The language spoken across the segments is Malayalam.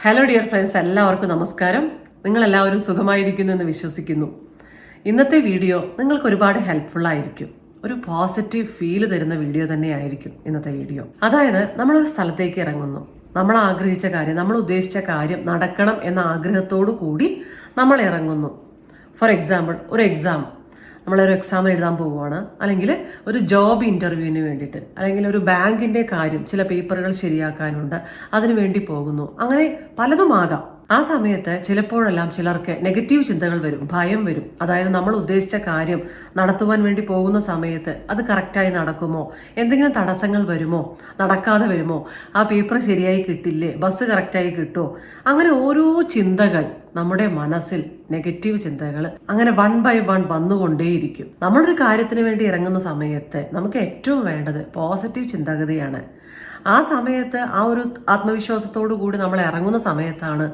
ഹലോ ഡിയർ ഫ്രണ്ട്സ്, എല്ലാവർക്കും നമസ്കാരം. നിങ്ങളെല്ലാവരും സുഖമായിരിക്കുന്നു എന്ന് വിശ്വസിക്കുന്നു. ഇന്നത്തെ വീഡിയോ നിങ്ങൾക്ക് ഒരുപാട് ഹെൽപ്ഫുൾ ആയിരിക്കും. ഒരു പോസിറ്റീവ് ഫീൽ തരുന്ന വീഡിയോ തന്നെയായിരിക്കും ഇന്നത്തെ വീഡിയോ. അതായത് നമ്മളൊരു സ്ഥലത്തേക്ക് ഇറങ്ങുന്നു, നമ്മൾ ആഗ്രഹിച്ച കാര്യം, നമ്മൾ ഉദ്ദേശിച്ച കാര്യം നടക്കണം എന്ന ആഗ്രഹത്തോടു കൂടി നമ്മൾ ഇറങ്ങുന്നു. ഫോർ എക്സാമ്പിൾ, ഒരു എക്സാം, നമ്മളൊരു എക്സാം എഴുതാൻ പോവുകയാണ്, അല്ലെങ്കിൽ ഒരു ജോബ് ഇൻ്റർവ്യൂവിന് വേണ്ടിയിട്ട്, അല്ലെങ്കിൽ ഒരു ബാങ്കിൻ്റെ കാര്യം, ചില പേപ്പറുകൾ ശരിയാക്കാനുണ്ട്, അതിനു വേണ്ടി പോകുന്നു. അങ്ങനെ പലതുമാകാം. ആ സമയത്ത് ചിലപ്പോഴെല്ലാം ചിലർക്ക് നെഗറ്റീവ് ചിന്തകൾ വരും, ഭയം വരും. അതായത് നമ്മൾ ഉദ്ദേശിച്ച കാര്യം നടത്തുവാൻ വേണ്ടി പോകുന്ന സമയത്ത് അത് കറക്റ്റായി നടക്കുമോ, എന്തെങ്കിലും തടസ്സങ്ങൾ വരുമോ, നടക്കാതെ വരുമോ, ആ പേപ്പർ ശരിയായി കിട്ടില്ലേ, ബസ് കറക്റ്റായി കിട്ടുമോ, അങ്ങനെ ഓരോ ചിന്തകൾ നമ്മുടെ മനസ്സിൽ, നെഗറ്റീവ് ചിന്തകൾ അങ്ങനെ വൺ ബൈ വൺ വന്നുകൊണ്ടേയിരിക്കും. നമ്മളൊരു കാര്യത്തിന് വേണ്ടി ഇറങ്ങുന്ന സമയത്ത് നമുക്ക് ഏറ്റവും വേണ്ടത് പോസിറ്റീവ് ചിന്താഗതിയാണ്. ആ സമയത്ത് ആ ഒരു ആത്മവിശ്വാസത്തോടു കൂടി നമ്മൾ ഇറങ്ങുന്ന സമയത്താണ്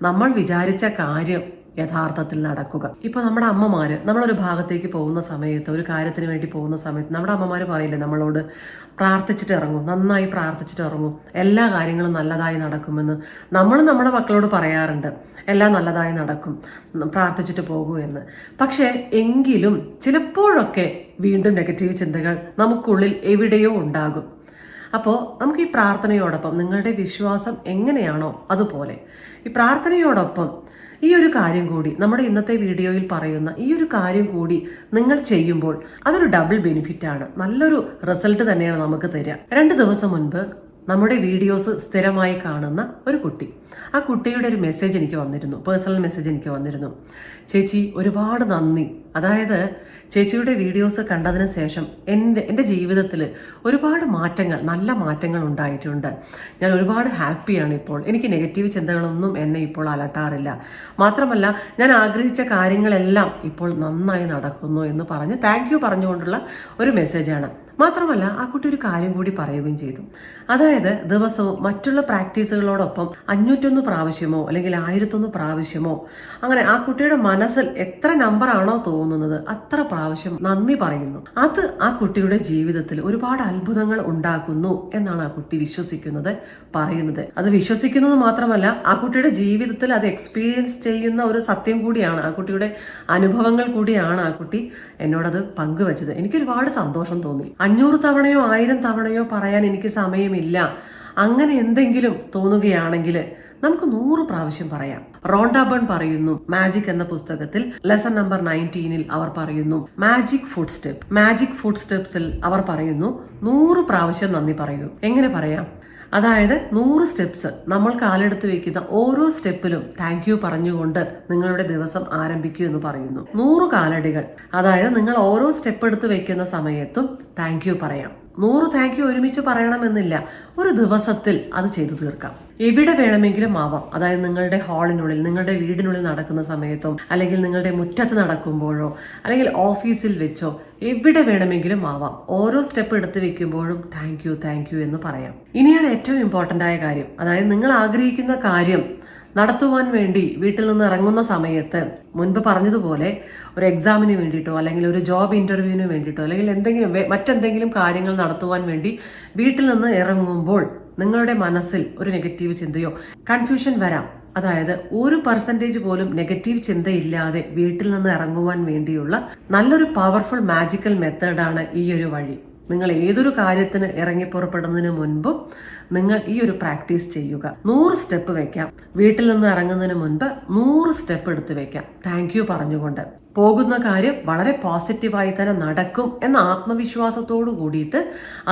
നമ്മൾ വിചാരിച്ച കാര്യം യഥാർത്ഥത്തിൽ നടക്കുക. ഇപ്പൊ നമ്മുടെ അമ്മമാര് നമ്മളൊരു ഭാഗത്തേക്ക് പോകുന്ന സമയത്ത്, ഒരു കാര്യത്തിന് വേണ്ടി പോകുന്ന സമയത്ത് നമ്മുടെ അമ്മമാര് പറയില്ലേ നമ്മളോട്, പ്രാർത്ഥിച്ചിട്ട് ഇറങ്ങും, നന്നായി പ്രാർത്ഥിച്ചിട്ട് ഇറങ്ങും, എല്ലാ കാര്യങ്ങളും നല്ലതായി നടക്കുമെന്ന്. നമ്മളും നമ്മുടെ മക്കളോട് പറയാറുണ്ട്, എല്ലാം നല്ലതായി നടക്കും, പ്രാർത്ഥിച്ചിട്ട് പോകൂ എന്ന്. പക്ഷേ എങ്കിലും ചിലപ്പോഴൊക്കെ വീണ്ടും നെഗറ്റീവ് ചിന്തകൾ നമുക്കുള്ളിൽ എവിടെയോ ഉണ്ടാകും. അപ്പോൾ നമുക്ക് ഈ പ്രാർത്ഥനയോടൊപ്പം, നിങ്ങളുടെ വിശ്വാസം എങ്ങനെയാണോ അതുപോലെ ഈ പ്രാർത്ഥനയോടൊപ്പം ഈ ഒരു കാര്യം കൂടി, നമ്മുടെ ഇന്നത്തെ വീഡിയോയിൽ പറയുന്ന ഈ ഒരു കാര്യം കൂടി നിങ്ങൾ ചെയ്യുമ്പോൾ അതൊരു ഡബിൾ ബെനിഫിറ്റ് ആണ്. നല്ലൊരു റിസൾട്ട് തന്നെയാണ് നമുക്ക് തരിക. 2 ദിവസം മുൻപ് നമ്മുടെ വീഡിയോസ് സ്ഥിരമായി കാണുന്ന ഒരു കുട്ടി, ആ കുട്ടിയുടെ ഒരു മെസ്സേജ് എനിക്ക് വന്നിരുന്നു, പേഴ്സണൽ മെസ്സേജ് എനിക്ക് വന്നിരുന്നു. ചേച്ചി, ഒരുപാട് നന്ദി. അതായത് ചേച്ചിയുടെ വീഡിയോസ് കണ്ടതിന് ശേഷം എൻ്റെ ജീവിതത്തിൽ ഒരുപാട് മാറ്റങ്ങൾ, നല്ല മാറ്റങ്ങൾ ഉണ്ടായിട്ടുണ്ട്. ഞാൻ ഒരുപാട് ഹാപ്പിയാണ് ഇപ്പോൾ. എനിക്ക് നെഗറ്റീവ് ചിന്തകളൊന്നും എന്നെ ഇപ്പോൾ അലട്ടാറില്ല. മാത്രമല്ല, ഞാൻ ആഗ്രഹിച്ച കാര്യങ്ങളെല്ലാം ഇപ്പോൾ നന്നായി നടക്കുന്നു എന്ന് പറഞ്ഞ് താങ്ക് യു പറഞ്ഞുകൊണ്ടുള്ള ഒരു മെസ്സേജാണ്. മാത്രമല്ല, ആ കുട്ടി ഒരു കാര്യം കൂടി പറയുകയും ചെയ്തു. അതായത് ദിവസവും മറ്റുള്ള പ്രാക്ടീസുകളോടൊപ്പം 501 പ്രാവശ്യമോ അല്ലെങ്കിൽ 1001 പ്രാവശ്യമോ, അങ്ങനെ ആ കുട്ടിയുടെ മനസ്സിൽ എത്ര നമ്പർ ആണോ തോന്നുന്നത് അത്ര പ്രാവശ്യം നന്ദി പറയുന്നു. അത് ആ കുട്ടിയുടെ ജീവിതത്തിൽ ഒരുപാട് അത്ഭുതങ്ങൾ ഉണ്ടാക്കുന്നു എന്നാണ് ആ കുട്ടി വിശ്വസിക്കുന്നത്, പറയുന്നത്. അത് വിശ്വസിക്കുന്നത് മാത്രമല്ല, ആ കുട്ടിയുടെ ജീവിതത്തിൽ അത് എക്സ്പീരിയൻസ് ചെയ്യുന്ന ഒരു സത്യം കൂടിയാണ്, ആ കുട്ടിയുടെ അനുഭവങ്ങൾ കൂടിയാണ് ആ കുട്ടി എന്നോടത് പങ്കുവച്ചത്. എനിക്ക് ഒരുപാട് സന്തോഷം തോന്നി. 500 തവണയോ 1000 തവണയോ പറയാൻ എനിക്ക് സമയമില്ല. അങ്ങനെ എന്തെങ്കിലും തോന്നുകയാണെങ്കിൽ നമുക്ക് 100 പ്രാവശ്യം പറയാം. റോണ്ട ബേൺ പറയുന്നു, മാജിക് എന്ന പുസ്തകത്തിൽ ലെസൺ നമ്പർ 19 അവർ പറയുന്നു, മാജിക് ഫുഡ് സ്റ്റെപ്സിൽ അവർ പറയുന്നു 100 പ്രാവശ്യം നന്ദി പറയൂ. എങ്ങനെ പറയാം? അതായത് 100 സ്റ്റെപ്സ്, നമ്മൾ കാലെടുത്ത് വെക്കുന്ന ഓരോ സ്റ്റെപ്പിലും താങ്ക് യു പറഞ്ഞുകൊണ്ട് നിങ്ങളുടെ ദിവസം ആരംഭിക്കൂ എന്ന് പറയുന്നു. 100 കാലടികൾ, അതായത് നിങ്ങൾ ഓരോ സ്റ്റെപ്പ് എടുത്ത് വെക്കുന്ന സമയത്തും താങ്ക് യു പറയാം. 100 താങ്ക് യു ഒരുമിച്ച് പറയണമെന്നില്ല, ഒരു ദിവസത്തിൽ അത് ചെയ്തു തീർക്കാം. എവിടെ വേണമെങ്കിലും ആവാം. അതായത് നിങ്ങളുടെ ഹാളിനുള്ളിൽ, നിങ്ങളുടെ വീടിനുള്ളിൽ നടക്കുന്ന സമയത്തോ, അല്ലെങ്കിൽ നിങ്ങളുടെ മുറ്റത്ത് നടക്കുമ്പോഴോ, അല്ലെങ്കിൽ ഓഫീസിൽ വെച്ചോ, എവിടെ വേണമെങ്കിലും ആവാം. ഓരോ സ്റ്റെപ്പ് എടുത്ത് വെക്കുമ്പോഴും താങ്ക് യു എന്ന് പറയാം. ഇനിയാണ് ഏറ്റവും ഇമ്പോർട്ടൻ്റ് ആയ കാര്യം. അതായത് നിങ്ങൾ ആഗ്രഹിക്കുന്ന കാര്യം നടത്തുവാൻ വേണ്ടി വീട്ടിൽ നിന്ന് ഇറങ്ങുന്ന സമയത്ത്, മുൻപ് പറഞ്ഞതുപോലെ ഒരു എക്സാമിന് വേണ്ടിയിട്ടോ, അല്ലെങ്കിൽ ഒരു ജോബ് ഇൻ്റർവ്യൂവിന് വേണ്ടിയിട്ടോ, അല്ലെങ്കിൽ മറ്റെന്തെങ്കിലും കാര്യങ്ങൾ നടത്തുവാൻ വേണ്ടി വീട്ടിൽ നിന്ന് ഇറങ്ങുമ്പോൾ നിങ്ങളുടെ മനസ്സിൽ ഒരു നെഗറ്റീവ് ചിന്തയോ കൺഫ്യൂഷൻ വരാം. അതായത് 1% പോലും നെഗറ്റീവ് ചിന്തയില്ലാതെ വീട്ടിൽ നിന്ന് ഇറങ്ങുവാൻ വേണ്ടിയുള്ള നല്ലൊരു പവർഫുൾ മാജിക്കൽ മെത്തേഡാണ് ഈ ഒരു വഴി. നിങ്ങൾ ഏതൊരു കാര്യത്തിന് ഇറങ്ങി പുറപ്പെടുന്നതിന് മുൻപും നിങ്ങൾ ഈ ഒരു പ്രാക്ടീസ് ചെയ്യുക. 100 സ്റ്റെപ്പ് വെക്കാം. വീട്ടിൽ നിന്ന് ഇറങ്ങുന്നതിന് മുൻപ് 100 സ്റ്റെപ്പ് എടുത്ത് വെക്കാം, താങ്ക് യു പറഞ്ഞുകൊണ്ട്. പോകുന്ന കാര്യം വളരെ പോസിറ്റീവായി തന്നെ നടക്കും എന്ന ആത്മവിശ്വാസത്തോടു കൂടിയിട്ട്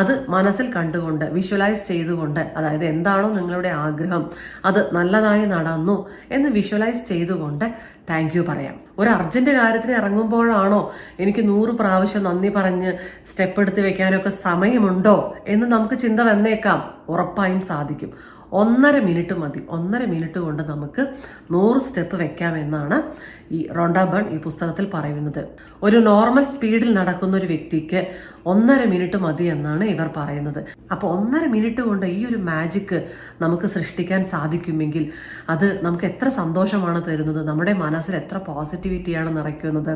അത് മനസ്സിൽ കണ്ടുകൊണ്ട്, വിഷ്വലൈസ് ചെയ്തുകൊണ്ട്, അതായത് എന്താണോ നിങ്ങളുടെ ആഗ്രഹം അത് നല്ലതായി നടന്നു എന്ന് വിഷ്വലൈസ് ചെയ്തുകൊണ്ട് താങ്ക് യു പറയാം. ഒരു അർജന്റ് കാര്യത്തിന് ഇറങ്ങുമ്പോഴാണോ എനിക്ക് 100 പ്രാവശ്യം നന്ദി പറഞ്ഞ് സ്റ്റെപ്പ് എടുത്ത് വെക്കാനൊക്കെ സമയമുണ്ടോ എന്ന് നമുക്ക് ചിന്ത വന്നേക്കാം. ഉറപ്പായും സാധിക്കും. 1.5 മിനിറ്റ് മതി. 1.5 മിനിറ്റ് കൊണ്ട് നമുക്ക് 100 സ്റ്റെപ്പ് വെക്കാമെന്നാണ് ഈ റോണ്ട ബേൺ ഈ പുസ്തകത്തിൽ പറയുന്നത്. ഒരു നോർമൽ സ്പീഡിൽ നടക്കുന്ന ഒരു വ്യക്തിക്ക് 1.5 മിനിറ്റ് മതി എന്നാണ് ഇവർ പറയുന്നത്. അപ്പോൾ 1.5 മിനിറ്റ് കൊണ്ട് ഈ ഒരു മാജിക്ക് നമുക്ക് സൃഷ്ടിക്കാൻ സാധിക്കുമെങ്കിൽ അത് നമുക്ക് എത്ര സന്തോഷമാണ് തരുന്നത്, നമ്മുടെ മനസ്സിൽ എത്ര പോസിറ്റിവിറ്റിയാണ് നിറയ്ക്കുന്നത്.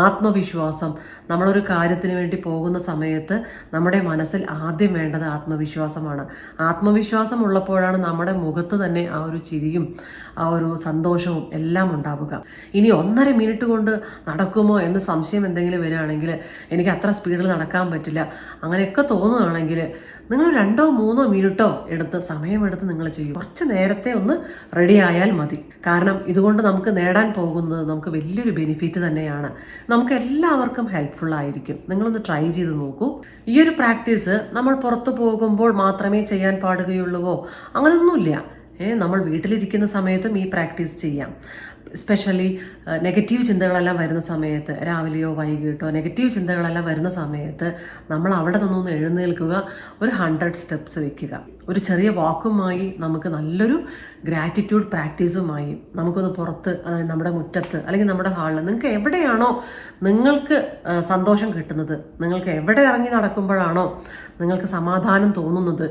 ആത്മവിശ്വാസം, നമ്മളൊരു കാര്യത്തിന് വേണ്ടി പോകുന്ന സമയത്ത് നമ്മുടെ മനസ്സിൽ ആദ്യം വേണ്ടത് ആത്മവിശ്വാസമാണ്. ആത്മവിശ്വാസം ഉള്ളപ്പോഴാണ് നമ്മുടെ മുഖത്ത് തന്നെ ആ ഒരു ചിരിയും ആ ഒരു സന്തോഷവും എല്ലാം ഉണ്ടാവുക. ഇനി 1.5 മിനിറ്റ് കൊണ്ട് നടക്കുമോ എന്ന് സംശയം എന്തെങ്കിലും വരികയാണെങ്കിൽ, എനിക്ക് അത്ര സ്പീഡിൽ നടക്കാൻ പറ്റില്ല അങ്ങനെയൊക്കെ തോന്നുകയാണെങ്കിൽ, നിങ്ങൾ 2-3 മിനിറ്റോ എടുത്ത് സമയമെടുത്ത് നിങ്ങൾ ചെയ്യും. കുറച്ച് നേരത്തെ ഒന്ന് റെഡി ആയാൽ മതി. കാരണം ഇതുകൊണ്ട് നമുക്ക് നേടാൻ പോകുന്നത് നമുക്ക് വലിയൊരു ബെനിഫിറ്റ് തന്നെയാണ്. നമുക്ക് എല്ലാവർക്കും ഹെൽപ്ഫുൾ ആയിരിക്കും. നിങ്ങളൊന്ന് ട്രൈ ചെയ്ത് നോക്കൂ. ഈ ഒരു പ്രാക്ടീസ് നമ്മൾ പുറത്തു പോകുമ്പോൾ മാത്രമേ ചെയ്യാൻ പാടുകയുള്ളൂവോ? അങ്ങനെയൊന്നുമില്ല. നമ്മൾ വീട്ടിലിരിക്കുന്ന സമയത്തും ഈ പ്രാക്ടീസ് ചെയ്യാം. എസ്പെഷ്യലി നെഗറ്റീവ് ചിന്തകളെല്ലാം വരുന്ന സമയത്ത്, രാവിലെയോ വൈകിട്ടോ നെഗറ്റീവ് ചിന്തകളെല്ലാം വരുന്ന സമയത്ത് നമ്മൾ അവിടെ നിന്നൊന്ന് എഴുന്നേൽക്കുക, ഒരു 100 സ്റ്റെപ്സ് വെക്കുക. ഒരു ചെറിയ വാക്കുമായി നമുക്ക് നല്ലൊരു ഗ്രാറ്റിറ്റ്യൂഡ് പ്രാക്ടീസുമായി നമുക്കൊന്ന് പുറത്ത്, നമ്മുടെ മുറ്റത്ത് അല്ലെങ്കിൽ നമ്മുടെ ഹാളിൽ, നിങ്ങൾക്ക് എവിടെയാണോ നിങ്ങൾക്ക് സന്തോഷം കിട്ടുന്നത്, നിങ്ങൾക്ക് എവിടെ ഇറങ്ങി നടക്കുമ്പോഴാണോ നിങ്ങൾക്ക് സമാധാനം തോന്നുന്നത്,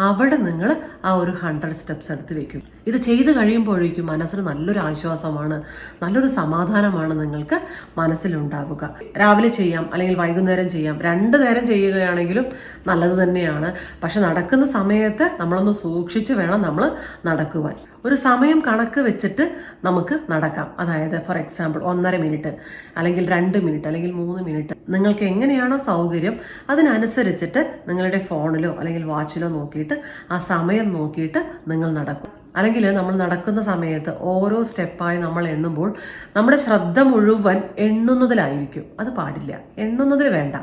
അവിടെ നിങ്ങൾ ആ ഒരു 100 സ്റ്റെപ്സ് എടുത്ത് വെക്കും. ഇത് ചെയ്ത് കഴിയുമ്പോഴേക്കും മനസ്സിന് നല്ലൊരു ആശ്വാസമാണ്, നല്ലൊരു സമാധാനമാണ് നിങ്ങൾക്ക് മനസ്സിലുണ്ടാവുക. രാവിലെ ചെയ്യാം അല്ലെങ്കിൽ വൈകുന്നേരം ചെയ്യാം, 2 നേരം ചെയ്യുകയാണെങ്കിലും നല്ലത് തന്നെയാണ്. പക്ഷെ നടക്കുന്ന സമയത്ത് നമ്മളൊന്ന് സൂക്ഷിച്ച് വേണം നമ്മൾ നടക്കുവാൻ. ഒരു സമയം കണക്ക് വെച്ചിട്ട് നമുക്ക് നടക്കാം. അതായത് ഫോർ എക്സാമ്പിൾ 1.5 മിനിറ്റ് അല്ലെങ്കിൽ 2 മിനിറ്റ് അല്ലെങ്കിൽ 3 മിനിറ്റ്, നിങ്ങൾക്ക് എങ്ങനെയാണോ സൗകര്യം അതിനനുസരിച്ചിട്ട് നിങ്ങളുടെ ഫോണിലോ അല്ലെങ്കിൽ വാച്ചിലോ നോക്കിയിട്ട് ആ സമയം നോക്കിയിട്ട് നിങ്ങൾ നടക്കും. അല്ലെങ്കിൽ നമ്മൾ നടക്കുന്ന സമയത്ത് ഓരോ സ്റ്റെപ്പായി നമ്മൾ എണ്ണുമ്പോൾ നമ്മുടെ ശ്രദ്ധ മുഴുവൻ എണ്ണുന്നതിലായിരിക്കും. അത് പാടില്ല, എണ്ണുന്നതിൽ വേണ്ട.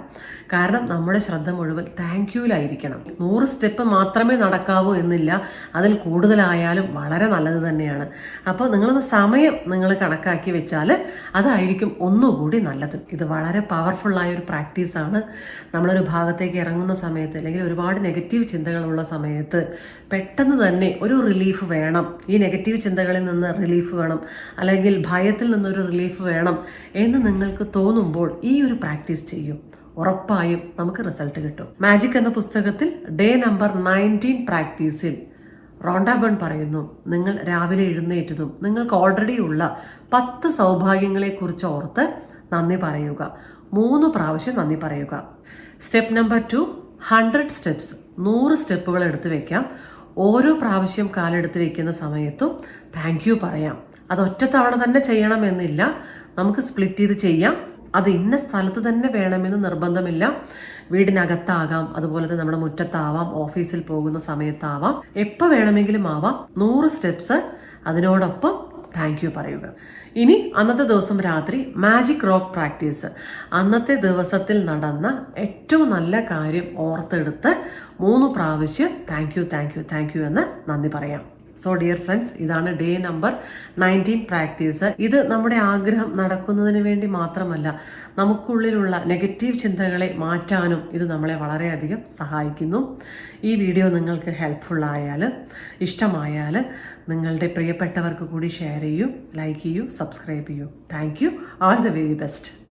കാരണം നമ്മുടെ ശ്രദ്ധ മുഴുവൻ താങ്ക് യുവിലായിരിക്കണം. 100 സ്റ്റെപ്പ് മാത്രമേ നടക്കാവൂ എന്നില്ല, അതിൽ കൂടുതലായാലും വളരെ നല്ലത് തന്നെയാണ്. അപ്പോൾ നിങ്ങളൊന്ന് സമയം നിങ്ങൾ കണക്കാക്കി വെച്ചാൽ അതായിരിക്കും ഒന്നുകൂടി നല്ലത്. ഇത് വളരെ പവർഫുള്ളായ ഒരു പ്രാക്ടീസാണ്. നമ്മളൊരു ഭാഗത്തേക്ക് ഇറങ്ങുന്ന സമയത്ത് അല്ലെങ്കിൽ ഒരുപാട് നെഗറ്റീവ് ചിന്തകളുള്ള സമയത്ത് പെട്ടെന്ന് തന്നെ ഒരു റിലീഫ് വേണം. ഈ നെഗറ്റീവ് ചിന്തകളിൽ നിന്ന് റിലീഫ് വേണം, അല്ലെങ്കിൽ ഭയത്തിൽ നിന്നൊരു റിലീഫ് വേണം എന്ന് നിങ്ങൾക്ക് തോന്നുമ്പോൾ ഈ ഒരു പ്രാക്ടീസ് ചെയ്യും. ഉറപ്പായും നമുക്ക് റിസൾട്ട് കിട്ടും. മാജിക് എന്ന പുസ്തകത്തിൽ ഡേ നമ്പർ 19 പ്രാക്ടീസിൽ റോണ്ട ബേൺ പറയുന്നു, നിങ്ങൾ രാവിലെ എഴുന്നേറ്റതും നിങ്ങൾക്ക് ഓൾറെഡി ഉള്ള 10 സൗഭാഗ്യങ്ങളെക്കുറിച്ച് ഓർത്ത് നന്ദി പറയുക. 3 പ്രാവശ്യം നന്ദി പറയുക. സ്റ്റെപ്പ് നമ്പർ 2, 100 സ്റ്റെപ്സ്, 100 സ്റ്റെപ്പുകൾ എടുത്ത് വെക്കാം. ഓരോ പ്രാവശ്യം കാലെടുത്ത് വെക്കുന്ന സമയത്തും താങ്ക് യു പറയാം. അത് ഒറ്റ തവണ തന്നെ ചെയ്യണമെന്നില്ല, നമുക്ക് സ്പ്ലിറ്റ് ചെയ്ത് ചെയ്യാം. അത് ഇന്ന സ്ഥലത്ത് തന്നെ വേണമെന്ന് നിർബന്ധമില്ല. വീടിനകത്താകാം, അതുപോലെ തന്നെ നമ്മുടെ മുറ്റത്താവാം, ഓഫീസിൽ പോകുന്ന സമയത്താവാം, എപ്പോൾ വേണമെങ്കിലും ആവാം. 100 സ്റ്റെപ്സ്, അതിനോടൊപ്പം താങ്ക് യു പറയുക. ഇനി അന്നത്തെ ദിവസം രാത്രി മാജിക് റോക്ക് പ്രാക്ടീസ്. അന്നത്തെ ദിവസത്തിൽ നടന്ന ഏറ്റവും നല്ല കാര്യം ഓർത്തെടുത്ത് 3 പ്രാവശ്യം thank you thank you thank you എന്ന് നന്ദി പറയാം. സോ ഡിയർ ഫ്രണ്ട്സ്, ഇതാണ് ഡേ നമ്പർ 19 പ്രാക്ടീസ്. ഇത് നമ്മുടെ ആഗ്രഹം നടക്കുന്നതിന് വേണ്ടി മാത്രമല്ല, നമുക്കുള്ളിലുള്ള നെഗറ്റീവ് ചിന്തകളെ മാറ്റാനും ഇത് നമ്മളെ വളരെയധികം സഹായിക്കുന്നു. ഈ വീഡിയോ നിങ്ങൾക്ക് ഹെൽപ്ഫുൾ ആയാൽ, ഇഷ്ടമായാൽ നിങ്ങളുടെ പ്രിയപ്പെട്ടവർക്ക് കൂടി ഷെയർ ചെയ്യൂ, ലൈക്ക് ചെയ്യൂ, സബ്സ്ക്രൈബ് ചെയ്യൂ. Thank you. All the very best.